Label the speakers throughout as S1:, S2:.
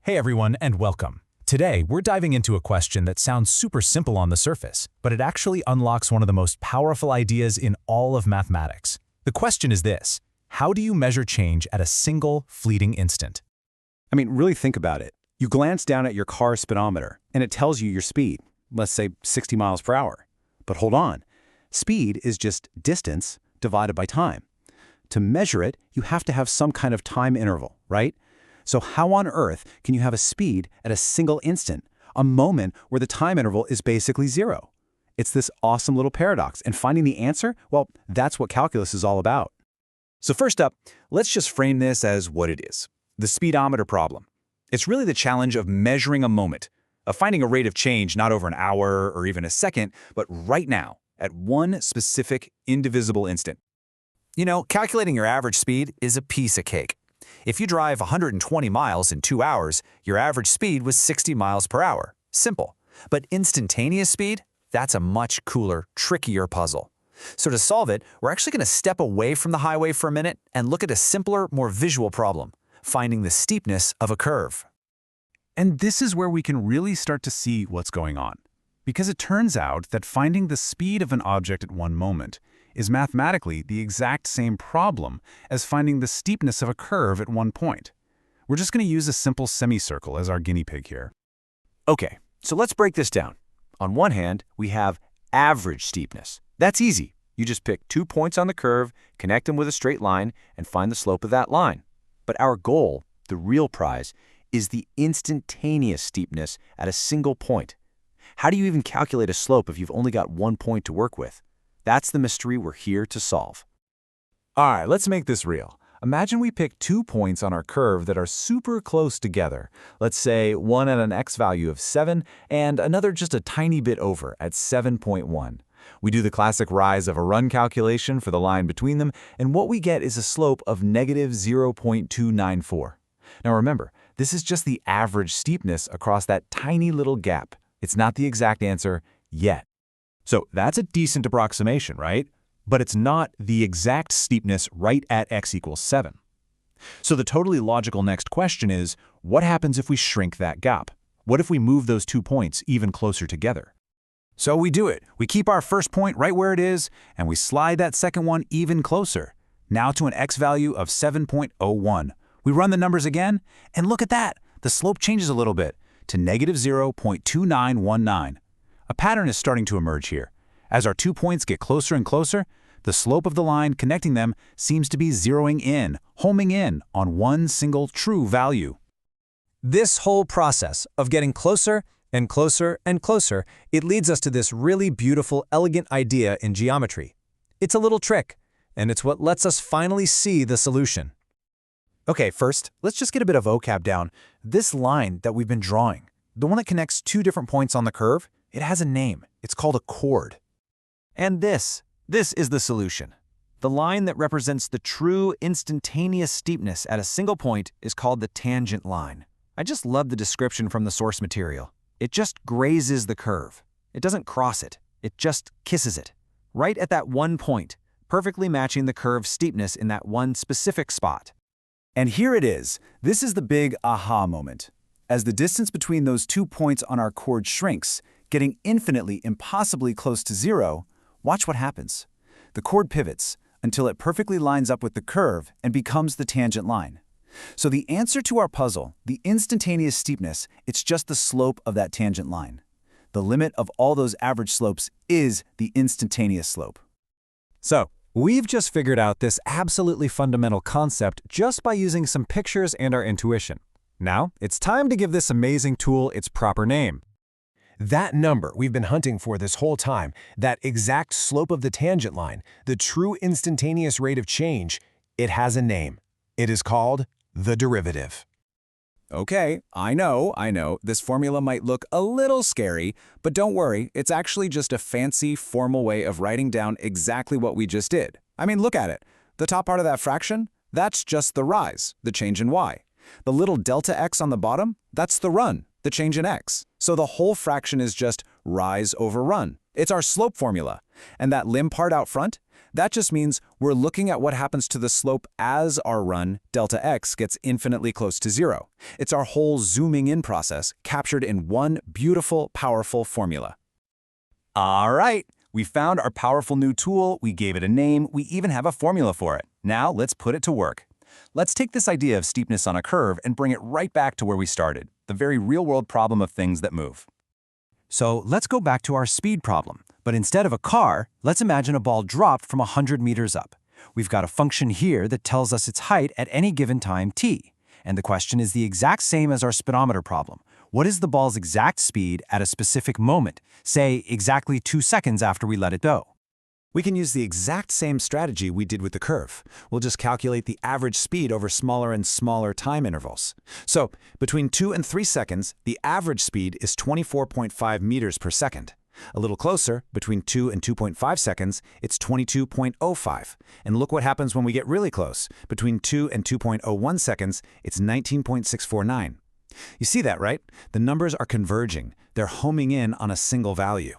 S1: Hey everyone, and welcome. Today, we're diving into a question that sounds super simple on the surface, but it actually unlocks one of the most powerful ideas in all of mathematics. The question is this: how do you measure change at a single, fleeting instant?
S2: Really think about it. You glance down at your car's speedometer, and it tells you your speed, let's say 60 miles per hour. But hold on. Speed is just distance divided by time. To measure it, you have to have some kind of time interval, right? So how on earth can you have a speed at a single instant, a moment where the time interval is basically zero? It's this awesome little paradox, and finding the answer, well, that's what calculus is all about.
S3: So first up, let's just frame this as what it is: the speedometer problem. It's really the challenge of measuring a moment, of finding a rate of change not over an hour or even a second, but right now, at one specific, indivisible instant. Calculating your average speed is a piece of cake. If you drive 120 miles in 2 hours, your average speed was 60 miles per hour. Simple. But instantaneous speed? That's a much cooler, trickier puzzle. So to solve it, we're actually going to step away from the highway for a minute and look at a simpler, more visual problem: finding the steepness of a curve.
S1: And this is where we can really start to see what's going on. Because it turns out that finding the speed of an object at one moment is mathematically the exact same problem as finding the steepness of a curve at one point. We're just going to use a simple semicircle as our guinea pig here.
S3: Okay, so let's break this down. On one hand, we have average steepness. That's easy. You just pick 2 points on the curve, connect them with a straight line, and find the slope of that line. But our goal, the real prize, is the instantaneous steepness at a single point. How do you even calculate a slope if you've only got 1 point to work with? That's the mystery we're here to solve.
S4: All right, let's make this real. Imagine we pick 2 points on our curve that are super close together. Let's say one at an x value of 7 and another just a tiny bit over at 7.1. We do the classic rise of a run calculation for the line between them, and what we get is a slope of negative 0.294. Now remember, this is just the average steepness across that tiny little gap. It's not the exact answer yet.
S1: So that's a decent approximation, right? But it's not the exact steepness right at x equals 7. So the totally logical next question is, what happens if we shrink that gap? What if we move those 2 points even closer together? So we do it. We keep our first point right where it is, and we slide that second one even closer, now to an x value of 7.01. We run the numbers again, and look at that. The slope changes a little bit to negative 0.2919. A pattern is starting to emerge here. As our 2 points get closer and closer, the slope of the line connecting them seems to be zeroing in, homing in on one single true value.
S5: This whole process of getting closer and closer and closer, it leads us to this really beautiful, elegant idea in geometry. It's a little trick, and it's what lets us finally see the solution. Okay, first, let's just get a bit of vocab down. This line that we've been drawing, the one that connects 2 different points on the curve, it has a name. It's called a chord. And this is the solution. The line that represents the true instantaneous steepness at a single point is called the tangent line. I just love the description from the source material. It just grazes the curve. It doesn't cross it. It just kisses it. Right at that one point, perfectly matching the curve's steepness in that one specific spot.
S2: And here it is. This is the big aha moment. As the distance between those 2 points on our chord shrinks, getting infinitely, impossibly close to zero, watch what happens. The chord pivots until it perfectly lines up with the curve and becomes the tangent line. So the answer to our puzzle, the instantaneous steepness, it's just the slope of that tangent line. The limit of all those average slopes is the instantaneous slope.
S5: So, we've just figured out this absolutely fundamental concept just by using some pictures and our intuition. Now, it's time to give this amazing tool its proper name.
S6: That number we've been hunting for this whole time, that exact slope of the tangent line, the true instantaneous rate of change, it has a name. It is called the derivative.
S2: Okay, I know, this formula might look a little scary, but don't worry, it's actually just a fancy, formal way of writing down exactly what we just did. Look at it. The top part of that fraction, that's just the rise, the change in y. The little delta x on the bottom, that's the run, the change in x. So the whole fraction is just rise over run. It's our slope formula. And that limb part out front,
S3: That just means we're looking at what happens to the slope as our run, delta x, gets infinitely close to 0. It's our whole zooming in process captured in one beautiful, powerful formula. All right, we found our powerful new tool, we gave it a name, we even have a formula for it. Now let's put it to work. Let's take this idea of steepness on a curve and bring it right back to where we started, the very real-world problem of things that move.
S1: So let's go back to our speed problem. But instead of a car, let's imagine a ball dropped from 100 meters up. We've got a function here that tells us its height at any given time t. And the question is the exact same as our speedometer problem. What is the ball's exact speed at a specific moment, say exactly 2 seconds after we let it go?
S2: We can use the exact same strategy we did with the curve. We'll just calculate the average speed over smaller and smaller time intervals. So, between 2 and 3 seconds, the average speed is 24.5 meters per second. A little closer, between 2 and 2.5 seconds, it's 22.05. And look what happens when we get really close. Between 2 and 2.01 seconds, it's 19.649. You see that, right? The numbers are converging. They're homing in on a single value.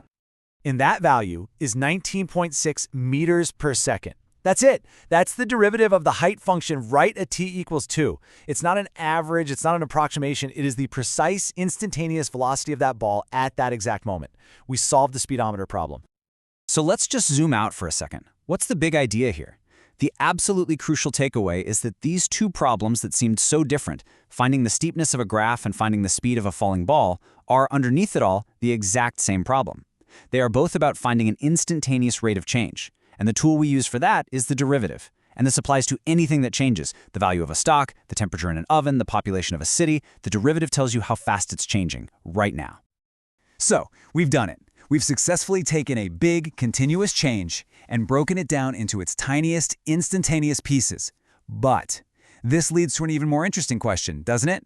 S1: And that value is 19.6 meters per second. That's it. That's the derivative of the height function right at t equals 2. It's not an average, it's not an approximation, it is the precise instantaneous velocity of that ball at that exact moment. We solved the speedometer problem.
S3: So let's just zoom out for a second. What's the big idea here? The absolutely crucial takeaway is that these two problems that seemed so different, finding the steepness of a graph and finding the speed of a falling ball, are underneath it all the exact same problem. They are both about finding an instantaneous rate of change. And the tool we use for that is the derivative. And this applies to anything that changes. The value of a stock, the temperature in an oven, the population of a city. The derivative tells you how fast it's changing right now. So, we've done it. We've successfully taken a big, continuous change and broken it down into its tiniest, instantaneous pieces. But this leads to an even more interesting question, doesn't it?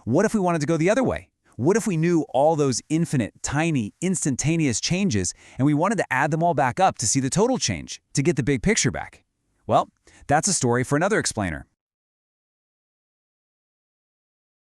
S3: What if we wanted to go the other way? What if we knew all those infinite, tiny, instantaneous changes and we wanted to add them all back up to see the total change, to get the big picture back? Well, that's a story for another explainer.